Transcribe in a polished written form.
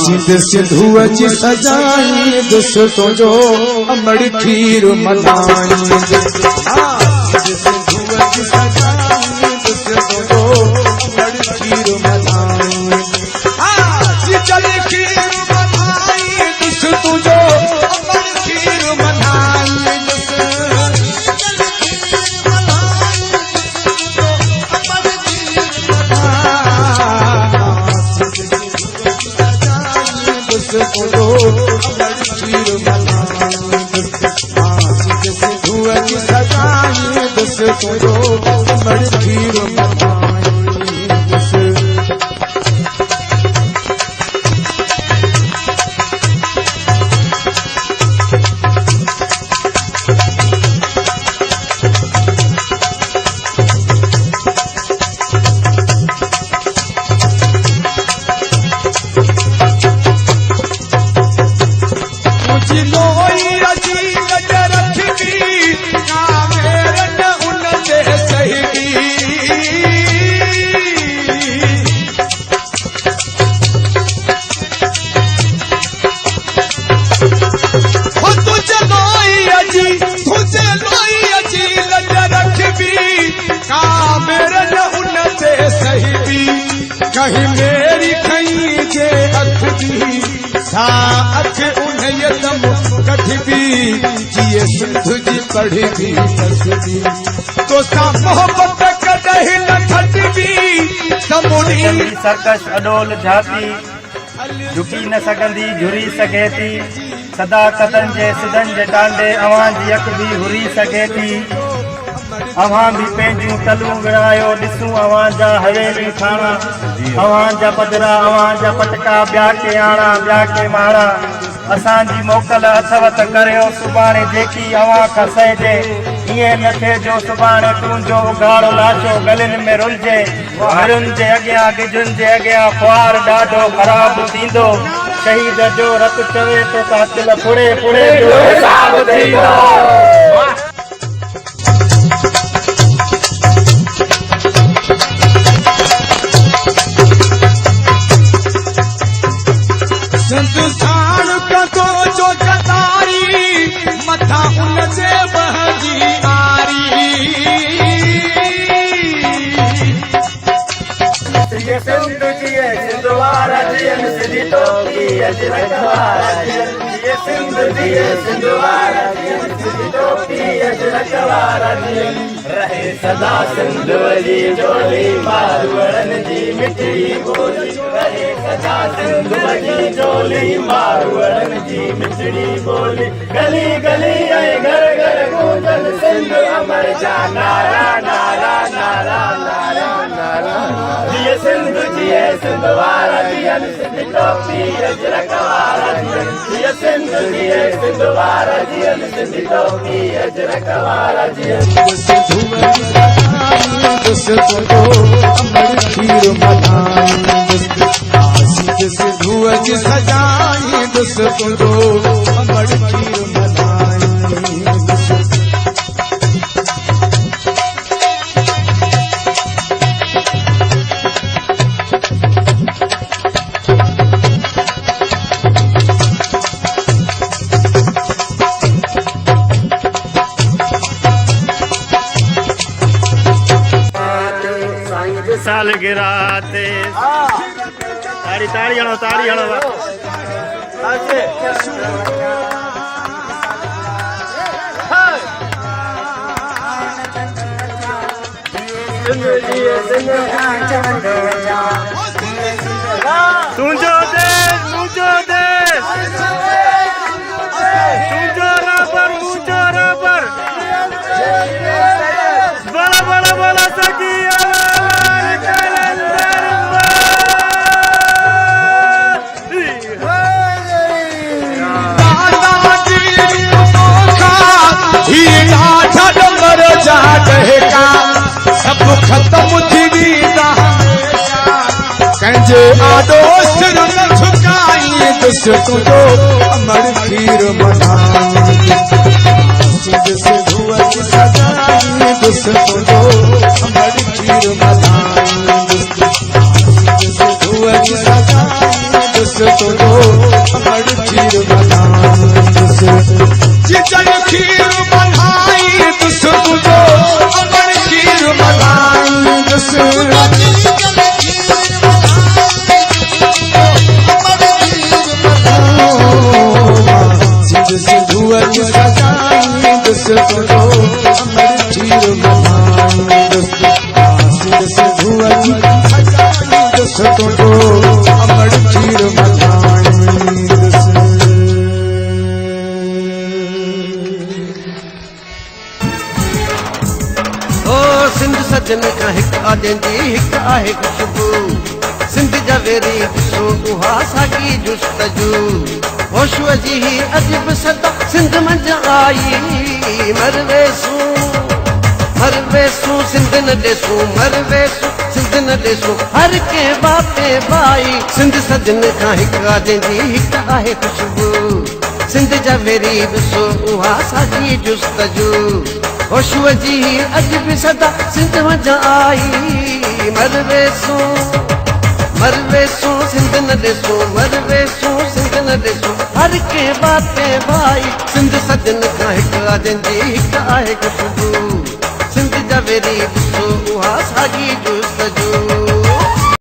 सिंध सिंधु जी सजाई दुस तुझो अमड़ खीर मनाई सिंधु जी सजाई दुस तुझो अमड़ खीर मनाई चल खीर मनाई दुस तुझो अमड़ खीर मनाई कहीं मेरी खई जे अख दी सा अख उन्हें दम कढ़ी भी जिए सिंधु जी पढ़ी भी तस्दी तो सा मोहब्बत कदही न खटबी समुनी सरकश अडोल जाती झुकी न सकंदी झुरी सके थी सदा कतन जे सिदन जे टांडे अवां जी अख भी हुरी सके थी अवां भी पंहिंजूं तलूं विड़ायो ॾिसूं अवां जा हवेली खाना अवां जा पदरा अवां जा पटका ॿिया के आणा ॿिया के मारा असांजी मोकल अथव त करियो सुभाणे जेकी अवां खां सहिजे ईअं न थिए जो सुभाणे तुंहिंजो उघाड़ो लाशो गलिन में रुलजे हरुनि जे अॻियां गिजुनि जे अॻियां ख्वार ॾाढो ख़राब थींदो शहीद जो रत चवे तो कातिल पुड़े पुड़े जो हिसाब थींदो हिंदुस्तान का तो जो जतारी मथा उन से बहजी आरी ये सिंधु जी है सिंधुवारा जी सिंधी टोपी अजरकवारा ये सिंधु जी है सिंधुवारा जी सिंधी टोपी अजरकवारा रहे सदा सिंधु जी जोली मारवड़न जी मिठड़ी बोली रहे सदा सिंधु जी जोली मारवड़न जी मिठड़ी बोली गली गली ऐं घर घर गूंजन सिंधु अमर जा नारा नारा नारा नारा नारा ये सिंधु जी है सिंधुवारा जी सिंधी टोपी अजरकवारा जी ये सिंधु जी है सिंधुवारा जी सिंधी टोपी अजरकवारा जी अमड़ खीर मनाई सिंधु जी सजाई दुस तुझो अमड़ खीर मनाई सालगिरह ते ताड़ी ताड़ी हणो तुंहिंजो देश मुंहिंजो देश तुंहिंजो रबर मुंहिंजो रबर बड़ा बड़ा बड़ा सकी सब खत्म थी कंहिंजे आडोश न झुकाई दुस तुझो अमड़ खीर मनाई सिंधु जी सजाई दुस तुझो अमड़ खीर मनाई सिंधु जी सजाई दुस तुंहिंजो अमड़ खीर बनाईंदुसि चिकन खीर बनाई तुंहिंजो अमड़ खीर बनाईंदुसि सिंधुअ जी सजाईंदुसि तुंहिंजो अमड़ खीर बनाईंदुसि सिंधुअ जी सजाईंदुसि तुंहिंजो अमड़ खीर बनाईंदुसि ओ सिंध सजन का हिक आजंदी हिक आहे खुशबू सिंध जा वेरी ॾिसो उहा साॻी जुस्तजू होशूअ जी ही अजब सदा सिंध मंझ आई मरवेसूं सिंध न ॾेसूं मरवेसूं सिंध न ॾेसूं हर के बाते बाई सिंध सजन का हिक आजंदी हिक आहे खुशबू सिंध जा वेरी ॾिसो उहा साॻी जुस्तजू होशूअ जी अजब सदा सिंध मंझ आई मरवेसूं सिंध न ॾेसूं मरवेसूं सिंध न ॾेसूं हर के बाते बाई सिंध सजन खां हिक आजंदी हिक आहे खुशबू सिंध जा वेरी ॾिसो उहा साॻी जुस्तजू